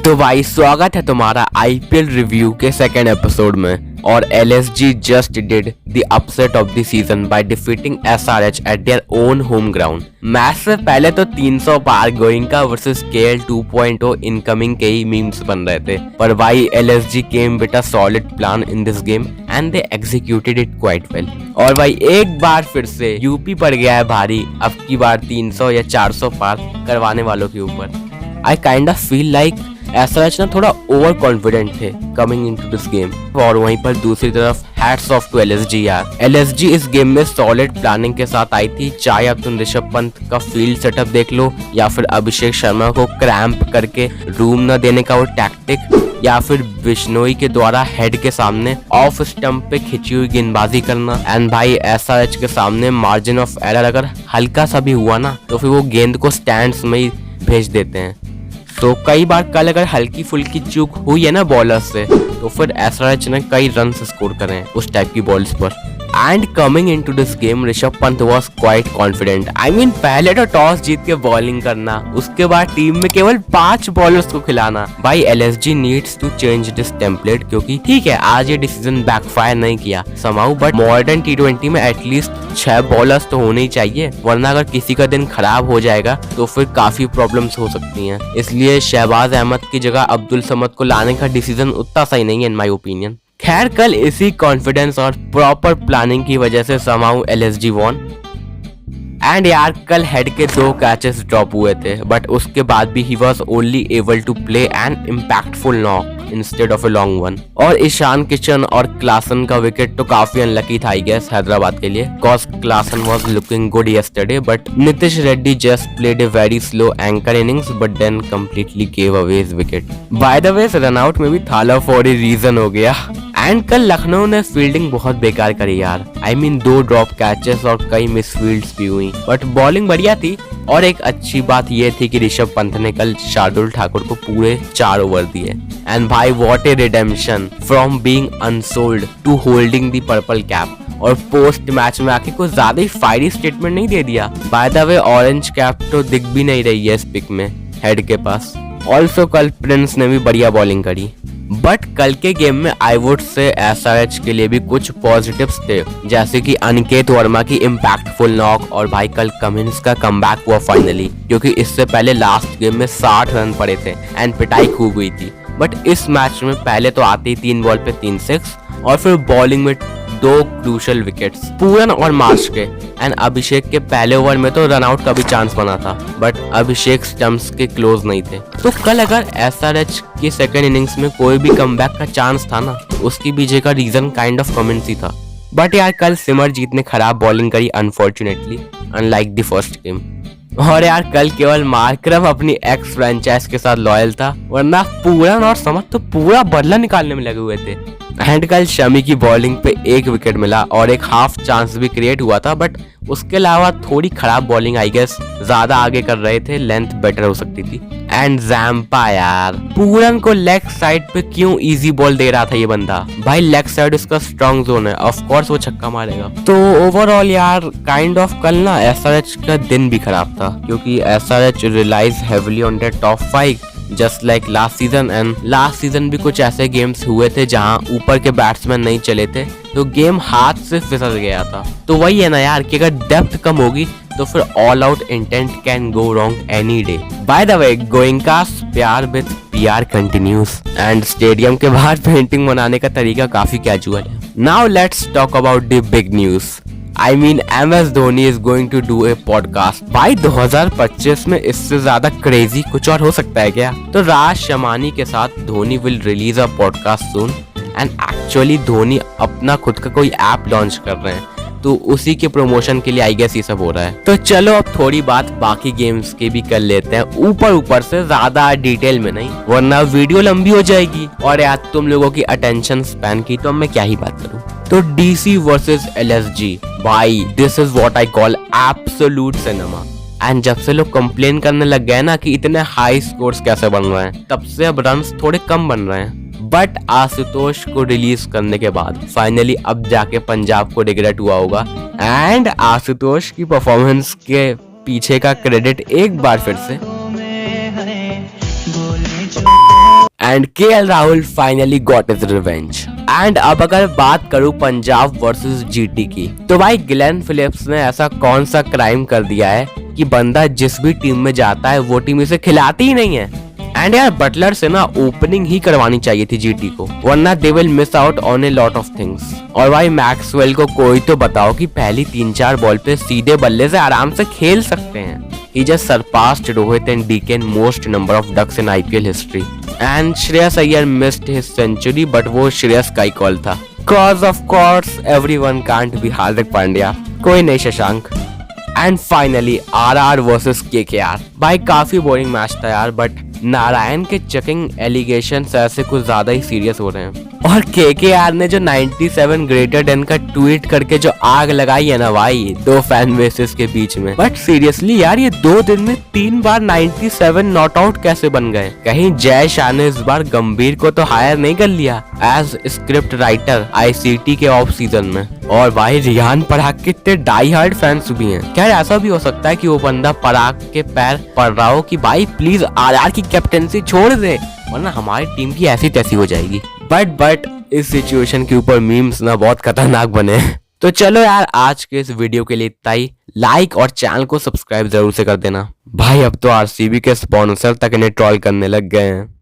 तो भाई स्वागत है तुम्हारा आईपीएल रिव्यू के सेकेंड एपिसोड में। और LSG just did the upset of the season by defeating SRH eight their own home ground. Match से पहले तो 300 पार गोइंका वर्सेस केएल 2.0 इनकमिंग के ही मीम्स बन रहे थे, पर भाई LSG came with a solid plan in this game and they executed it quite well. और भाई एक बार फिर से यूपी पड़ गया है भारी, अब की बार 300 या 400 पार करवाने वालों के ऊपर। I kind of feel like SRH ना थोड़ा ओवर कॉन्फिडेंट थे कमिंग इनटू दिस गेम। और वहीं पर दूसरी तरफ हैट्स ऑफ टू एलएसजी यार। एलएसजी इस गेम में सॉलिड प्लानिंग के साथ आई थी, चाहे अब तुम ऋषभ पंत का फील्ड सेटअप देख लो या फिर अभिषेक शर्मा को क्रैम्प करके रूम न देने का वो टैक्टिक, या फिर बिश्नोई के द्वारा हेड के सामने ऑफ स्टंप पे खिंची हुई गेंदबाजी करना। एंड भाई एसआरएच के सामने मार्जिन ऑफ एरर अगर हल्का सा भी हुआ ना तो फिर वो गेंद को स्टैंड्स में ही भेज देते हैं। तो कई बार कल अगर हल्की फुल्की चूक हुई है ना बॉलर्स से तो फिर एसआरएच ने कई रन स्कोर करे हैं उस टाइप की बॉल्स पर। And coming into this game Rishabh Pant was quite confident. I mean पहले तो टॉस जीत के बॉलिंग करना, उसके बाद टीम में केवल 5 बॉलर्स को खिलाना। भाई LSG needs to change this template, क्योंकि ठीक है आज ये डिसीजन बैकफायर नहीं किया समाउ, बट मॉडर्न टी20 में एटलीस्ट 6 बॉलर्स तो होने ही चाहिए, वरना अगर किसी का दिन खराब हो जाएगा तो फिर काफी प्रॉब्लम्स हो सकती हैं। इसलिए शहबाज अहमद की जगह अब्दुल समद को लाने का डिसीजन उतना सही नहीं है इन माय ओपिनियन। खैर कल इसी कॉन्फिडेंस और प्रॉपर प्लानिंग की वजह से समाउ एलएसजी वॉन। एंड यार कल हेड के 2 कैचेस ड्रॉप हुए थे, बट उसके बाद भी he was only able to play an impactful knock instead of a long one. और ईशान किशन और क्लासन का विकेट तो काफी अनलकी था आई गेस हैदराबाद के लिए, cause Klaasen was looking good yesterday, but Nitish Reddy just played a very slow anchor innings but then completely gave away his wicket. By the way run out में भी थाला फॉर ए रीजन हो गया। And कल लखनऊ ने fielding बहुत बेकार करी यार। आई मीन 2 ड्रॉप कैचेस और कई मिसफील्ड्स भी हुई, बट बॉलिंग बढ़िया थी। और एक अच्छी बात ये थी कि ऋषभ पंत ने कल शार्दुल ठाकुर को पूरे 4 ओवर दिए। एंड भाई what a redemption from being unsold to holding the purple cap. और पोस्ट मैच में आके कुछ ज्यादा ही फायरी स्टेटमेंट नहीं दे दिया। Bye the way orange cap तो दिख भी नहीं रही है इस पिक में हेड के पास। ऑल्सो कल प्रिंस ने भी बढ़िया बॉलिंग करी, बट कल के गेम में आई वुड से एसआरएच के लिए भी कुछ पॉजिटिव्स थे, जैसे कि अनिकेत वर्मा की इम्पैक्टफुल नॉक। और भाई कल कमिंस का कमबैक हुआ फाइनली, क्योंकि इससे पहले लास्ट गेम में 60 रन पड़े थे एंड पिटाई खूब हुई थी। बट इस मैच में पहले तो आते ही 3 बॉल पे 3 6 और फिर बॉलिंग में 2 क्रूशल विकेट्स पूरन और मार्च के। एंड अभिषेक के पहले ओवर में तो रनआउट का भी चांस बना था, बट अभिषेक स्टंप्स के क्लोज नहीं थे। तो कल अगर एसआरएच की सेकंड इनिंग्स में कोई भी कमबैक का चांस था ना, उसके पीछे का रीजन काइंड ऑफ कमेंट्स ही था। बट यार कल सिमरजीत ने खराब बॉलिंग करी unfortunately, unlike the first game. और यार कल केवल मार्करम अपनी एक्स फ्रेंचाइज के साथ लॉयल था, वरना पूरन और समझ तो पूरा बदला निकालने में लगे हुए थे। एंड कल शमी की बॉलिंग पे 1 विकेट मिला और एक हाफ चांस भी क्रिएट हुआ था, बट उसके अलावा थोड़ी खराब बॉलिंग आई गेस, ज्यादा आगे कर रहे थे, लेंथ बेटर हो सकती थी। एंड जैम्पा यार पूरन को लेग साइड पे क्यों इजी बॉल दे रहा था ये बंदा। भाई लेग साइड उसका स्ट्रॉन्ग जोन है, ऑफ कोर्स वो छक्का मारेगा। तो ओवरऑल यार काइंड ऑफ कल ना एसआरएच का दिन भी खराब था, क्योंकि SRH relies heavily on the top 5 just like last season. And last season भी कुछ ऐसे गेम्स हुए थे जहां ऊपर के बैट्समैन नहीं चले थे, तो गेम हाथ से फिसल गया था। तो वही है ना यार कि अगर डेप्थ कम होगी तो फिर all out intent can go wrong any day. By the way गोइंकास प्यार with PR continues and stadium के बाहर पेंटिंग बनाने का तरीका काफी कैजुअल है। Now let's talk about the big news. I mean MS Dhoni is going to do a podcast. भाई 2025 में इससे ज्यादा क्रेजी कुछ और हो सकता है क्या? तो राज शमानी के साथ Dhoni will release a podcast soon. And actually Dhoni अपना खुद का कोई ऐप लॉन्च कर रहे हैं, तो उसी के प्रमोशन के लिए आई गेस ये सब हो रहा है। तो चलो अब थोड़ी बात बाकी गेम्स के भी कर लेते हैं, ऊपर से, ज्यादा डिटेल में नहीं, वरना वीडियो लंबी हो जाएगी। और यार तुम लोगों की अटेंशन स्पैन की तो मैं क्या ही बात करूं। तो डीसी वर्सेस एलएसजी, भाई this is what I call absolute cinema. And जब से लोग कंप्लेन करने लग गए ना कि इतने हाई स्कोर्स कैसे बन रहे हैं, तब से अब रन्स थोड़े कम बन रहे हैं। बट आशुतोष को रिलीज करने के बाद फाइनली अब जाके पंजाब को रिग्रेट हुआ होगा। एंड आशुतोष की परफॉर्मेंस के पीछे का क्रेडिट एक बार फिर से and KL Rahul finally got his revenge. And अब अगर बात करूं पंजाब वर्सेस जीटी की, तो भाई ग्लेन फिलिप्स ने ऐसा कौन सा क्राइम कर दिया है कि बंदा जिस भी टीम में जाता है वो टीम इसे खिलाती ही नहीं है। एंड यार बटलर से ना ओपनिंग ही करवानी चाहिए थी जीटी को, वरना they will miss out on a lot of things. और भाई मैक्सवेल को कोई तो बताओ कि पहली 3-4 बॉल पे सीधे बल्ले से आराम से खेल सकते हैं। He just surpassed Rohit and DK in most number of ducks in IPL history. And Shreyas Iyer missed his century, but वो श्रेयस का ही कॉल था। Cause of course everyone can't be Hardik Pandya, कोई नहीं Shashank. And finally RR versus KKR। भाई काफी boring match था यार, but Narayan के चेकिंग एलिगेशंस ऐसे कुछ ज्यादा ही सीरियस हो रहे हैं। और KKR ने जो 97 ग्रेटर देन का ट्वीट करके जो आग लगाई है ना भाई, दो फैन बेसेस के बीच में। बट सीरियसली यार, ये 2 दिन में 3 बार 97 नॉट आउट कैसे बन गए? कहीं जय शाह ने इस बार गंभीर को तो हायर नहीं कर लिया एज स्क्रिप्ट राइटर ICT के ऑफ सीजन में? और भाई रियान पराग के इतने डाई हार्ड फैंस भी हैं। क्या ऐसा भी हो सकता है कि वो बंदा पराग के पैर पड़ रहा हो कि भाई प्लीज RR की कैप्टेंसी छोड़ दे, वरना हमारी टीम की ऐसी तैसी हो जाएगी। बट इस सिचुएशन के ऊपर मीम्स ना बहुत खतरनाक बने। तो चलो यार, आज के इस वीडियो के लिए इतना ही। लाइक और चैनल को सब्सक्राइब जरूर से कर देना। भाई अब तो RCB के स्पॉन्सर तक इन्हें ट्रॉल करने लग गए हैं।